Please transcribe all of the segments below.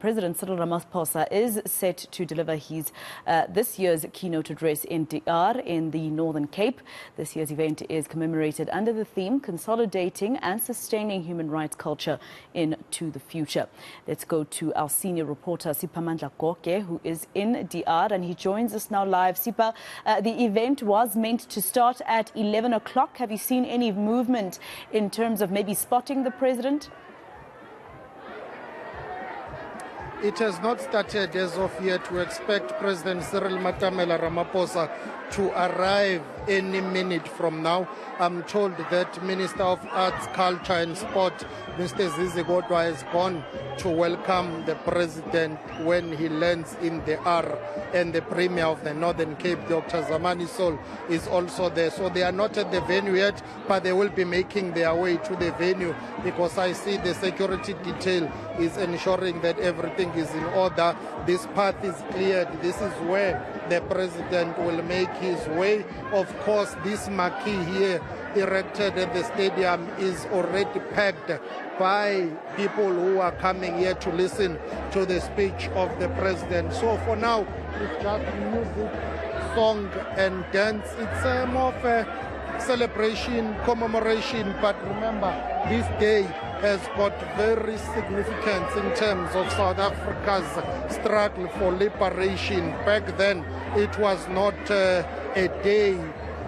President Cyril Ramaphosa is set to deliver his this year's keynote address in DR in the Northern Cape. This year's event is commemorated under the theme Consolidating and Sustaining Human Rights Culture into the Future. Let's go to our senior reporter Siphamandla Goge, who is in DR, and he joins us now live. Sipa, the event was meant to start at 11 o'clock. Have you seen any movement in terms of maybe spotting the president? It has not started as of yet. We expect President Cyril Ramaphosa to arrive any minute from now. I'm told that Minister of Arts, Culture and Sport, Mr. Zizi Godwa, has gone to welcome the President when he lands in the R. And the Premier of the Northern Cape, Dr. Zamani Sol, is also there. So they are not at the venue yet, but they will be making their way to the venue, because I see the security detail is ensuring that everything is in order. This path is cleared. This is where the President will make his way. Of course, this marquee here erected at the stadium is already packed by people who are coming here to listen to the speech of the President. So for now, it's just music, song and dance. It's more of a celebration, commemoration, but remember, this day has got very significance in terms of South Africa's struggle for liberation. Back then, it was not a day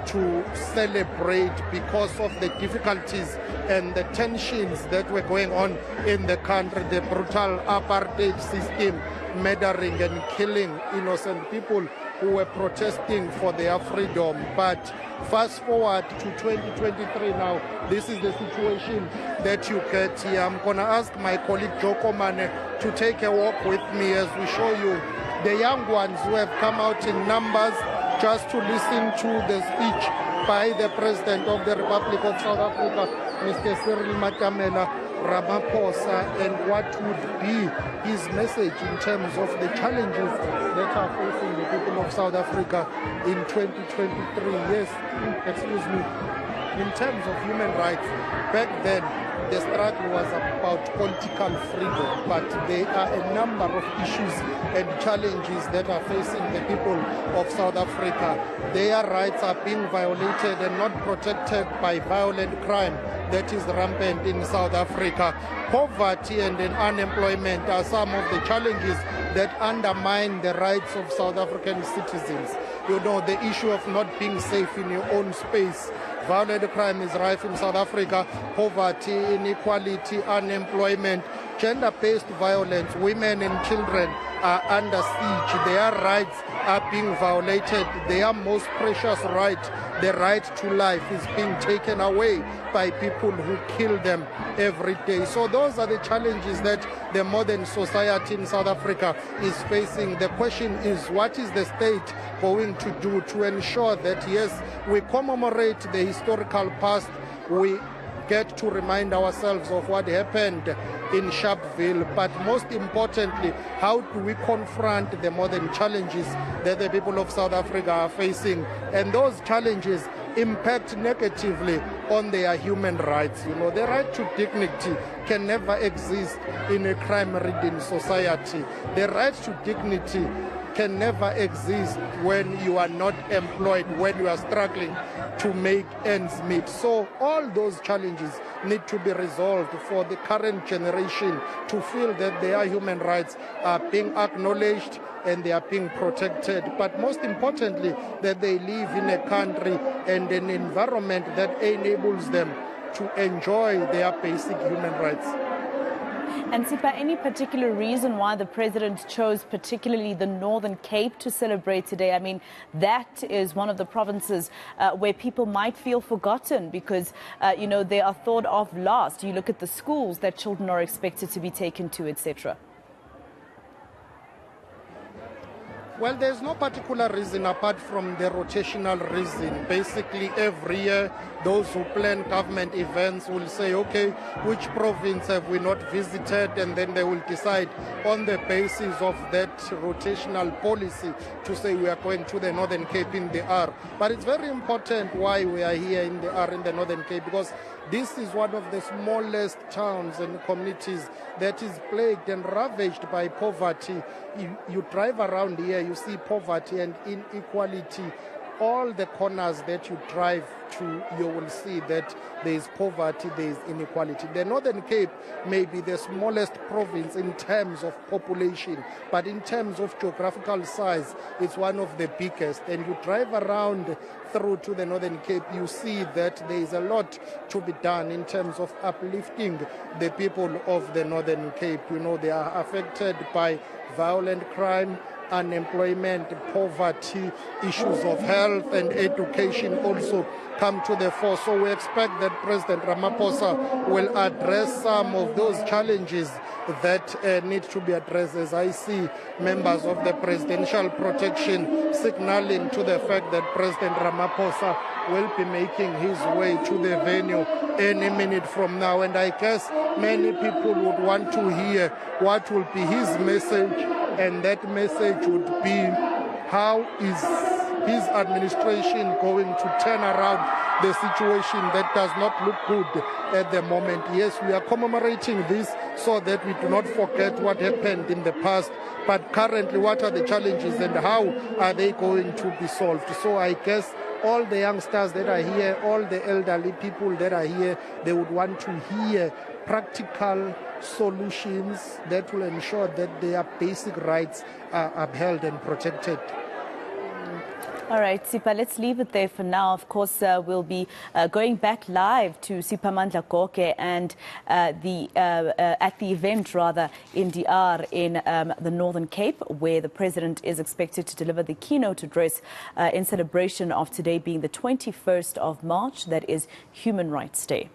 to celebrate because of the difficulties and the tensions that were going on in the country, the brutal apartheid system, murdering and killing innocent people who were protesting for their freedom. But fast forward to 2023 now, this is the situation that you get here. I'm going to ask my colleague Joko Mane to take a walk with me as we show you the young ones who have come out in numbers just to listen to the speech by the President of the Republic of South Africa, Mr. Cyril Ramaphosa, and what would be his message in terms of the challenges that are facing the people of South Africa in 2023. Yes, excuse me. In terms of human rights, back then, the struggle was about political freedom, but there are a number of issues and challenges that are facing the people of South Africa. Their rights are being violated and not protected by violent crime that is rampant in South Africa. Poverty and unemployment are some of the challenges that undermine the rights of South African citizens. You know, the issue of not being safe in your own space. Violent crime is rife in South Africa. Poverty, inequality, unemployment, gender-based violence, women and children are under siege. Their rights are being violated. Their most precious right, the right to life, is being taken away by people who kill them every day. So those are the challenges that the modern society in South Africa is facing. The question is, what is the state going to do to ensure that, yes, we commemorate the historical past, we get to remind ourselves of what happened in Sharpeville, but most importantly, how do we confront the modern challenges that the people of South Africa are facing? And those challenges impact negatively on their human rights. You know, the right to dignity can never exist in a crime-ridden society. The right to dignity can never exist when you are not employed, when you are struggling to make ends meet. So all those challenges need to be resolved for the current generation to feel that their human rights are being acknowledged and they are being protected. But most importantly, that they live in a country and an environment that enables them to enjoy their basic human rights. And Sipa, any particular reason why the President chose particularly the Northern Cape to celebrate today? I mean, that is one of the provinces where people might feel forgotten because, you know, they are thought of last. You look at the schools that children are expected to be taken to, etc. Well, there's no particular reason apart from the rotational reason. Basically, every year, those who plan government events will say, okay, which province have we not visited? And then they will decide on the basis of that rotational policy to say we are going to the Northern Cape in the R. But it's very important why we are here in the R in the Northern Cape, because This is one of the smallest towns and communities that is plagued and ravaged by poverty. You drive around here, you see poverty and inequality. All the corners that you drive to, you will see that there is poverty, there is inequality. The Northern Cape may be the smallest province in terms of population, but in terms of geographical size, it's one of the biggest. And you drive around through to the Northern Cape, you see that there is a lot to be done in terms of uplifting the people of the Northern Cape. You know, they are affected by violent crime, unemployment, poverty, issues of health and education also come to the fore. So we expect that President Ramaphosa will address some of those challenges that need to be addressed, as I see members of the presidential protection signaling to the fact that President Ramaphosa will be making his way to the venue any minute from now. And I guess many people would want to hear what will be his message, and that message would be how is his administration going to turn around the situation that does not look good at the moment. Yes, we are commemorating this so that we do not forget what happened in the past, but currently what are the challenges and how are they going to be solved? So I guess all the youngsters that are here, all the elderly people that are here, they would want to hear practical solutions that will ensure that their basic rights are upheld and protected. All right, Sipa, let's leave it there for now. Of course, we'll be going back live to Siphamandla Goge and at the event, rather, in DR in the Northern Cape, where the President is expected to deliver the keynote address in celebration of today being the 21st of March. That is Human Rights Day.